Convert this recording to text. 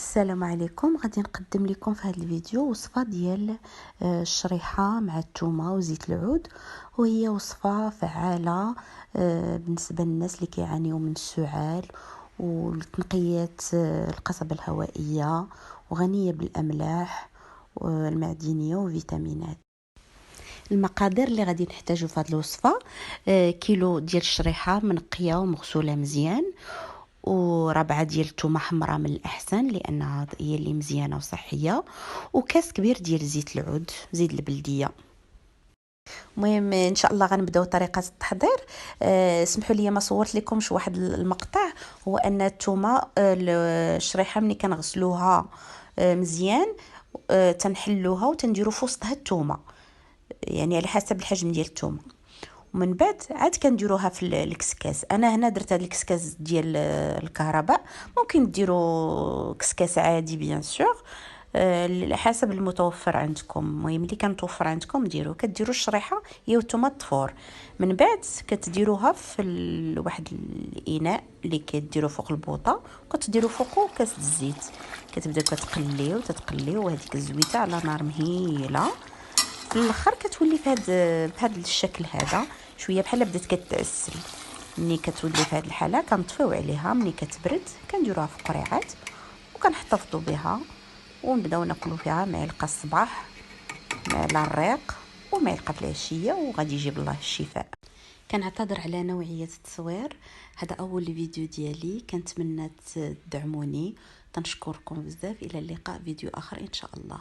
السلام عليكم. غادي نقدم لكم في هذا الفيديو وصفه ديال الشريحه مع الثومه وزيت العود، وهي وصفه فعاله بالنسبه للناس اللي كيعانيوا من السعال والتنقيات القصبه الهوائيه، وغنيه بالاملاح والمعدنيه وفيتامينات. المقادير اللي غادي نحتاجو في هذه الوصفه: كيلو ديال الشريحه منقيه ومغسوله مزيان، وربعه ديال الثومه حمراء من الاحسن لانها هي اللي مزيانه وصحيه، وكاس كبير ديال زيت العود، زيت البلديه. المهم ان شاء الله غنبداو طريقه التحضير. اسمحوا لي ما صورت لكمش واحد المقطع، هو ان الثومه الشريحه ملي كنغسلوها مزيان تنحلوها وتنديروا في وسطها الثومه، يعني على حسب الحجم ديال الثومه، ومن بعد عاد كنديروها في الكسكاس. انا هنا درت هذا الكسكاس ديال الكهرباء، ممكن ديروا كسكاس عادي بيان سور على حسب المتوفر عندكم. المهم اللي كنتوفر عندكم ديروا، كديروا الشريحه هي والثومه الطفور، من بعد كتديروها في واحد الاناء اللي كديروا فوق البوطه، وكتديروا فوقه كاس الزيت، كتبداو كتقليو وهذيك الزويته على نار مهيله. في الاخر كتولي بهذا الشكل هذا، شويه بحال بدات كتعسل. ملي كتولي في هذه الحاله كنطفيو عليها، ملي كتبرد كنديروها في قريعات وكنحتفظوا بها، ونبداو ناكلوا فيها معلقه الصباح، معلقه الريق، ومعلقه في العشيه، وغادي يجيب الله الشفاء. كنعتذر على نوعيه التصوير، هذا اول فيديو ديالي، كنتمنى تدعموني. تنشكركم بزاف، الى اللقاء فيديو اخر ان شاء الله.